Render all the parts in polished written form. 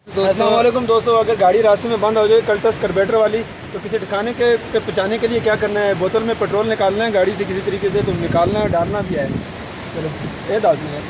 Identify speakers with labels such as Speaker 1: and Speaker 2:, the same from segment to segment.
Speaker 1: अस्सलामुअलैकुम दोस्तों, अगर गाड़ी रास्ते में बंद हो जाए कल्टस कार्बोरेटर वाली, तो किसी ठिकाने के पे पहुँचाने के लिए क्या करना है? बोतल में पेट्रोल निकालना है गाड़ी से किसी तरीके से, तो निकालना है, डालना भी है। चलो ये दास में है।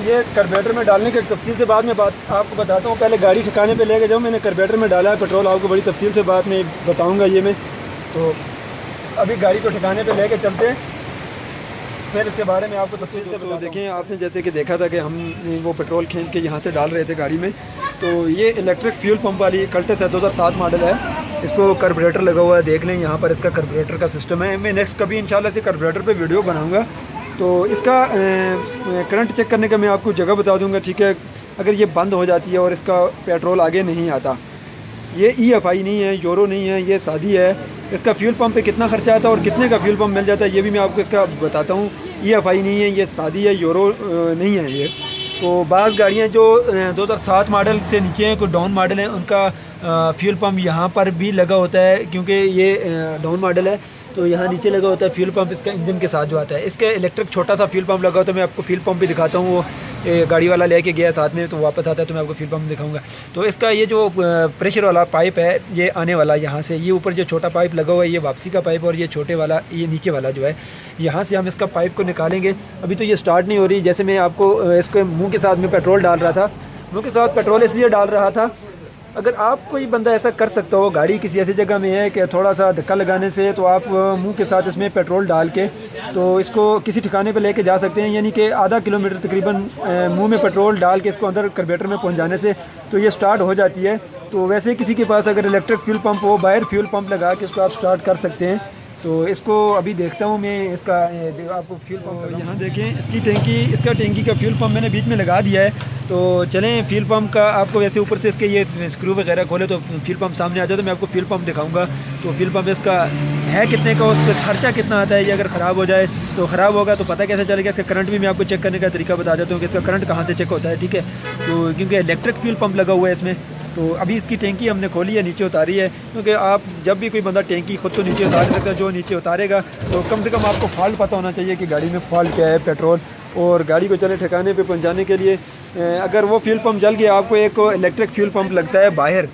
Speaker 1: ये कार्बोरेटर में डालने के तफसील से बाद में बात आपको बताता हूँ। पहले गाड़ी ठिकाने पे लेके जाओ। मैंने कार्बोरेटर में डाला है पेट्रोल, आपको बड़ी तफसील से बाद में बताऊँगा ये मैं। तो अभी गाड़ी को ठिकाने पे लेके चलते हैं, फिर इसके बारे में आपको तफसील से बताता हूँ। देखें, आपने जैसे कि देखा था कि हम वो पेट्रोल खींच के यहाँ से डाल रहे थे गाड़ी में। तो ये इलेक्ट्रिक फ्यूल पंप वाली कल्टस है, 2007 मॉडल है। इसको कार्बोरेटर लगा हुआ है, देख लें यहाँ पर इसका कार्बोरेटर का सिस्टम है। मैं नेक्स्ट कभी इंशाल्लाह से कार्बोरेटर पे वीडियो बनाऊंगा। तो इसका करंट चेक करने का मैं आपको जगह बता दूंगा, ठीक है। अगर ये बंद हो जाती है और इसका पेट्रोल आगे नहीं आता, ये EFI नहीं है, यूरो नहीं है, ये सादी है। इसका फ्यूल पंप पे कितना खर्चा आता है और कितने का फ्यूल पंप मिल जाता है, ये भी मैं आपको इसका बताता हूँ। EFI नहीं है, ये सादी है, यूरो नहीं है ये। तो बाज़ गाड़ियाँ जो 2007 मॉडल से नीचे हैं, कोई डाउन मॉडल हैं, उनका फ्यूल पंप यहाँ पर भी लगा होता है, क्योंकि ये डाउन मॉडल है तो यहाँ नीचे लगा होता है फ्यूल पंप इसका इंजन के साथ जो आता है। इसके इलेक्ट्रिक छोटा सा फ्यूल पंप लगा होता है। मैं आपको फ्यूल पंप भी दिखाता हूँ। वो गाड़ी वाला लेके गया साथ में, तो वापस आता है तो मैं आपको फ्यूल पंप दिखाऊंगा। तो इसका ये जो प्रेशर वाला पाइप है, ये आने वाला यहाँ से, ये ऊपर जो छोटा पाइप लगा हुआ है ये वापसी का पाइप, और ये छोटे वाला ये नीचे वाला जो है, यहाँ से हम इसका पाइप को निकालेंगे। अभी तो ये स्टार्ट नहीं हो रही। जैसे मैं आपको इसके मुँह के साथ में पेट्रोल डाल रहा था, मुँह के साथ पेट्रोल इसलिए डाल रहा था, अगर आप कोई बंदा ऐसा कर सकता हो, गाड़ी किसी ऐसी जगह में है कि थोड़ा सा धक्का लगाने से, तो आप मुंह के साथ इसमें पेट्रोल डाल के तो इसको किसी ठिकाने पे लेके जा सकते हैं। यानी कि आधा किलोमीटर तकरीबन मुंह में पेट्रोल डाल के इसको अंदर कार्बोरेटर में पहुंच जाने से तो ये स्टार्ट हो जाती है। तो वैसे किसी के पास अगर इलेक्ट्रिक फ्यूल पंप हो, बाहर फ्यूल पंप लगा के इसको आप स्टार्ट कर सकते हैं। तो इसको अभी देखता हूँ मैं, इसका आपको फ्यूल पंप यहाँ देखें, इसकी टैंकी, इसका टैंकी का फ्यूल पंप मैंने बीच में लगा दिया है। तो चलें फ्यूल पंप का आपको वैसे ऊपर से इसके ये स्क्रू वगैरह खोले तो फ्यूल पंप सामने आ जाए, तो मैं आपको फ्यूल पंप दिखाऊंगा। तो फ्यूल पंप इसका है कितने का, उस पर खर्चा कितना आता है, ये अगर ख़राब हो जाए तो ख़राब होगा तो पता कैसे चलेगा। इसका करंट भी मैं आपको चेक करने का तरीका बता देता हूँ कि इसका करंट कहाँ से चेक होता है, ठीक है। तो क्योंकि इलेक्ट्रिक फ्यूल पंप लगा हुआ है इसमें, तो अभी इसकी टैंकी हमने खोली है, नीचे उतारी है। क्योंकि आप जब भी कोई बंदा टैंकी खुद तो नीचे उतार सकता है, जो नीचे उतारेगा तो कम से कम आपको फॉल्ट पता होना चाहिए कि गाड़ी में फॉल्ट क्या है पेट्रोल, और गाड़ी को चले ठिकाने पे पहुंचाने के लिए अगर वो फ्यूल पंप जल गया, आपको एक इलेक्ट्रिक फ्यूल पंप लगता है बाहर,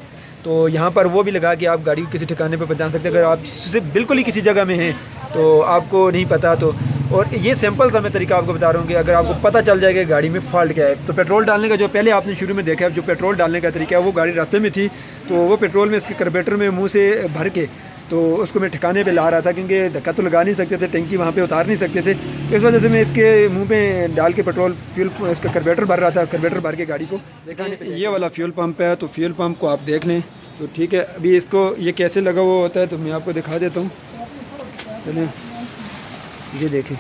Speaker 1: तो यहाँ पर वो भी लगा के आप गाड़ी को किसी ठिकाने पे पहुंचा सकते हैं। अगर आप सिर्फ बिल्कुल ही किसी जगह में हैं तो आपको नहीं पता, तो और ये सिंपल सा मैं तरीका आपको बता रहा हूँ कि अगर आपको पता चल जाएगा गाड़ी में फॉल्ट क्या है, तो पेट्रोल डालने का जो पहले आपने शुरू में देखा है, जो पेट्रोल डालने का तरीका है, वो गाड़ी रास्ते में थी तो वो पेट्रोल में इसके कार्बोरेटर में मुंह से भर के तो उसको मैं ठिकाने पे ला रहा था, क्योंकि धक्का तो लगा नहीं सकते थे, टैंकी वहाँ पे उतार नहीं सकते थे। तो इस वजह से मैं इसके मुंह पे डाल के पेट्रोल फ्यूल इसका कार्बोरेटर भर रहा था। कार्बोरेटर भर के गाड़ी को देखें, ये वाला फ्यूल पंप है, तो फ्यूल पंप को आप देख लें तो ठीक है। अभी इसको ये कैसे लगा हुआ होता है तो मैं आपको दिखा देता हूँ। चलिए ये देखें,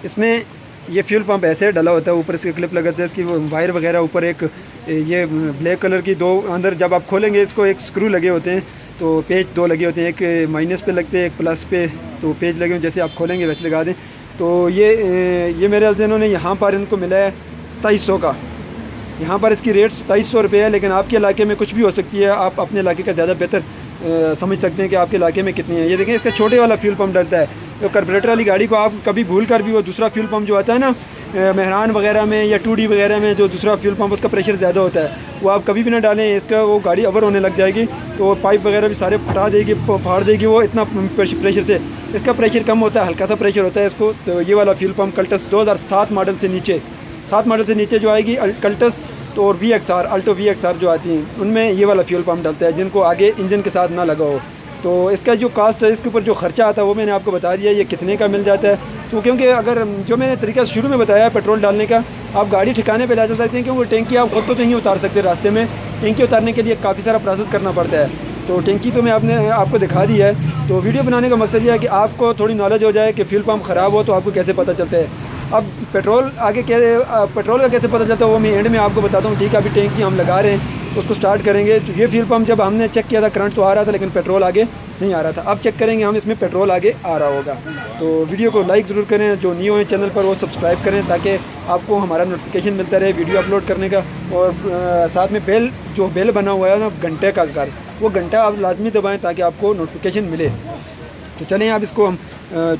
Speaker 1: इसमें ये फ्यूल पंप ऐसे डला होता है, ऊपर इसके क्लिप लगाते हैं, इसकी वायर वगैरह ऊपर एक ये ब्लैक कलर की दो, अंदर जब आप खोलेंगे इसको एक स्क्रू लगे होते हैं, तो पेज दो लगे होते हैं, एक माइनस पे लगते हैं, एक प्लस पे, तो पेज लगे हुए जैसे आप खोलेंगे वैसे लगा दें। तो ये मेरे ख्याल से इन्होंने यहाँ पर इनको मिला है 2700 का, यहाँ पर इसकी रेट 2700 रुपये है। लेकिन आपके इलाके में कुछ भी हो सकती है, आप अपने इलाके का ज़्यादा बेहतर समझ सकते हैं कि आपके इलाके में कितनी है। ये देखें, इसका छोटे वाला फ्यूल पंप डलता है। तो कार्बोरेटर वाली गाड़ी को आप कभी भूल कर भी वो दूसरा फ्यूल पंप जो आता है ना मेहरान वगैरह में या 2D वगैरह में, जो दूसरा फ्यूल पंप उसका प्रेशर ज़्यादा होता है, वो आप कभी भी ना डालें। इसका वो गाड़ी ओवर होने लग जाएगी, तो पाइप वगैरह भी सारे फटा देगी, फाड़ देगी वो इतना प्रेशर से। इसका प्रेशर कम होता है, हल्का सा प्रेशर होता है इसको। तो ये वाला फ्यूल पंप कल्टस 2007 मॉडल से नीचे, 7 मॉडल से नीचे जो आएगी कल्टस तो और VXR, अल्टो VXR जो आती हैं, उनमें ये वाला फ्यूल पंप डलता है, जिनको आगे इंजन के साथ ना लगा हो। तो इसका जो कास्ट है, इसके ऊपर जो खर्चा आता है वो मैंने आपको बता दिया, ये कितने का मिल जाता है। तो क्योंकि अगर जो मैंने तरीका शुरू में बताया पेट्रोल डालने का, आप गाड़ी ठिकाने पे ला जा सकते हैं, क्योंकि टैंकी आप खुद तो नहीं उतार सकते रास्ते में, टैंकी उतारने के लिए काफ़ी सारा प्रोसेस करना पड़ता है। तो टैंकी तो मैं आपको दिखा दी है। तो वीडियो बनाने का मकसद ये है कि आपको थोड़ी नॉलेज हो जाए कि फ्यूल पंप ख़राब हो तो आपको कैसे पता चलता है। अब पेट्रोल आगे पेट्रोल का कैसे पता चलता है वो मैं एंड में आपको बताता हूँ, ठीक है। अभी टैंकी हम लगा रहे हैं, उसको स्टार्ट करेंगे। तो ये फ्यूल पम्प जब हमने चेक किया था करंट तो आ रहा था, लेकिन पेट्रोल आगे नहीं आ रहा था। अब चेक करेंगे हम इसमें पेट्रोल आगे आ रहा होगा। तो वीडियो को लाइक ज़रूर करें, जो न्यू है चैनल पर वो सब्सक्राइब करें ताकि आपको हमारा नोटिफिकेशन मिलता रहे वीडियो अपलोड करने का। और साथ में जो बेल बना हुआ है ना घंटे का आकार, वो घंटा आप लाजमी दबाएँ ताकि आपको नोटिफिकेशन मिले। तो चलें आप इसको हम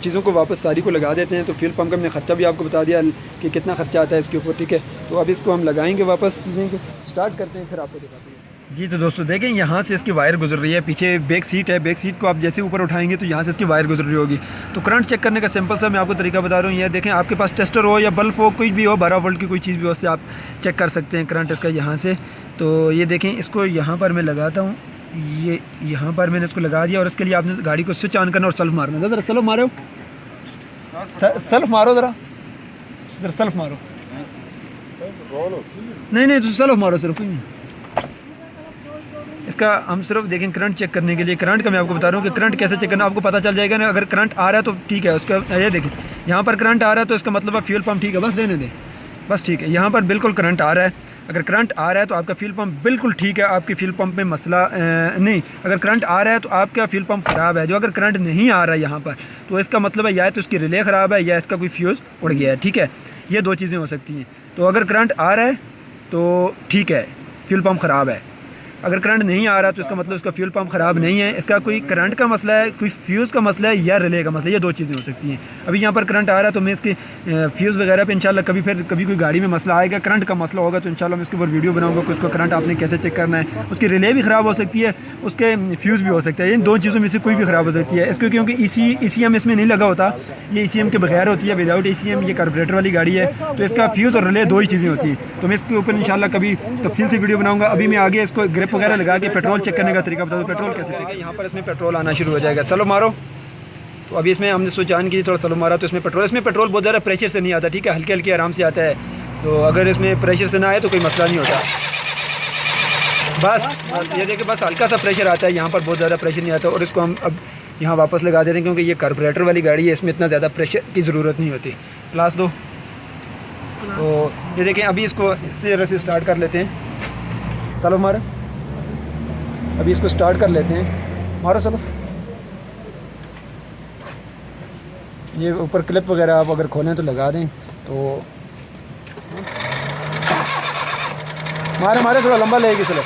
Speaker 1: चीज़ों को वापस सारी को लगा देते हैं। तो फ्यूल पम्प का मैंने ख़र्चा भी आपको बता दिया कि कितना ख़र्चा आता है इसके ऊपर, ठीक है। तो अब इसको हम लगाएंगे वापस, चीज़ें को स्टार्ट करते हैं, फिर आपको दिखाते हैं जी। तो दोस्तों देखें यहाँ से इसकी वायर गुजर रही है, पीछे बैक सीट है, बैक सीट को आप जैसे ऊपर उठाएंगे तो यहाँ से इसकी वायर गुजर रही होगी। तो करंट चेक करने का सिंपल सा मैं आपको तरीका बता रहा हूँ। ये देखें, आपके पास टेस्टर हो या बल्ब हो, कोई भी हो, 12 वोल्ट की कोई चीज़ भी हो, उससे आप चेक कर सकते हैं करंट इसका यहाँ से। तो ये देखें, इसको यहाँ पर मैं लगाता हूँ, ये यहाँ पर मैंने इसको लगा दिया। और इसके लिए आपने गाड़ी को स्विच ऑन करना और सेल्फ मारना। ज़रा सेल्फ मारो, सेल्फ मारो, ज़रा सेल्फ मारो, नहीं तो सेल्फ मारो, सिर्फ कोई नहीं। इसका हम सिर्फ देखें करंट चेक करने के लिए। करंट का मैं आपको बता रहा हूँ कि करंट कैसे चेक करना, आपको पता चल जाएगा ना। अगर करंट आ रहा है तो ठीक है, उसका ये देखें यहाँ पर करंट आ रहा है तो इसका मतलब है फ्यूल पम्प ठीक है, बस रहने दें, बस ठीक है। यहाँ पर बिल्कुल करंट आ रहा है, अगर करंट आ रहा है तो आपका फ्यूल पंप बिल्कुल ठीक है, आपके फ्यूल पंप में मसला नहीं। अगर करंट आ रहा है तो आपका फ्यूल पंप ख़राब है। जो अगर करंट नहीं आ रहा है यहाँ पर तो इसका मतलब है या तो इसकी रिले ख़राब है या इसका कोई फ्यूज़ उड़ गया है, ठीक है। ये दो चीज़ें हो सकती हैं। तो अगर करंट आ रहा है तो ठीक है, फ्यूल पंप ख़राब है। अगर करंट नहीं आ रहा तो इसका मतलब इसका फ्यूल पंप ख़राब नहीं है, इसका कोई करंट का मसला है, कोई फ्यूज़ का मसला है या रिले का मसला है। ये दो चीज़ें हो सकती हैं। अभी यहाँ पर करंट आ रहा है तो मैं इसके फ्यूज़ वगैरह पे इंशाल्लाह कभी कोई गाड़ी में मसला आएगा, करंट का मसला होगा तो इंशाल्लाह मैं इसके ऊपर वीडियो बनाऊंगा कि उसको करंट आपने कैसे चेक करना है। उसकी रिले भी ख़राब हो सकती है, उसके फ्यूज़ भी हो सकता है। इन दो चीज़ों में से कोई भी ख़राब हो सकती है। इसको क्योंकि ECM इसमें नहीं लगा होता, ये ECM के बगैर होती है, विदाउट ECM ये कार्बोरेटर वाली गाड़ी है। तो इसका फ्यूज़ और रिले दो ही चीज़ें होती हैं। तो मैं इसके ऊपर इंशाल्लाह कभी तफसील से वीडियो बनाऊँगा। अभी मैं आगे इसको ग्रिप वगैरह लगा के पेट्रोल चेक करने का तरीका बता दूँ। पेट्रोल कैसे चेक है, यहाँ पर इसमें पेट्रोल आना शुरू हो जाएगा। चलो मारो। तो अभी इसमें हमने स्विच ऑन की, थोड़ा स्लो मारा तो इसमें पेट्रोल बहुत ज़्यादा प्रेशर से नहीं आता, ठीक है, हल्के हल्के आराम से आता है। तो अगर इसमें प्रेशर से ना आए तो कोई मसला नहीं होता। बस ये देखिए, बस हल्का सा प्रेशर आता है, यहाँ पर बहुत ज़्यादा प्रेशर नहीं आता। और इसको हम अब यहाँ वापस लगा देते हैं क्योंकि ये कार्बोरेटर वाली गाड़ी है, इसमें इतना ज़्यादा प्रेशर की ज़रूरत नहीं होती। क्लास दो। तो ये देखें, अभी इसको इस तरह से स्टार्ट कर लेते हैं। चलो मारो, अभी इसको स्टार्ट कर लेते हैं, मारो चलो। ये ऊपर क्लिप वगैरह आप अगर खोलें तो लगा दें। तो मारो थोड़ा लंबा लेगी, चलो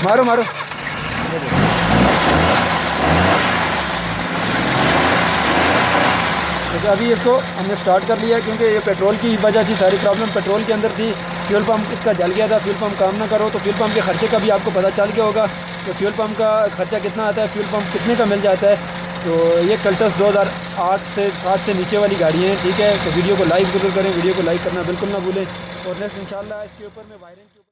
Speaker 1: मारो। तो अभी इसको हमने स्टार्ट कर लिया क्योंकि ये पेट्रोल की वजह थी, सारी प्रॉब्लम पेट्रोल के अंदर थी। फ्यूल पंप इसका जल गया था, फ्यूल पंप काम ना करो तो फ्यूल पंप के खर्चे का भी आपको पता चल गया होगा। तो फ्यूल पंप का खर्चा कितना आता है, फ्यूल पंप कितने का मिल जाता है। तो ये कल्टस 2008 से 7 से नीचे वाली गाड़ी है, ठीक है। तो वीडियो को लाइक ज़रूर करें, वीडियो को लाइक करना बिल्कुल ना भूलें। और नेक्स्ट इंशाल्लाह इसके ऊपर मैं वायरिंग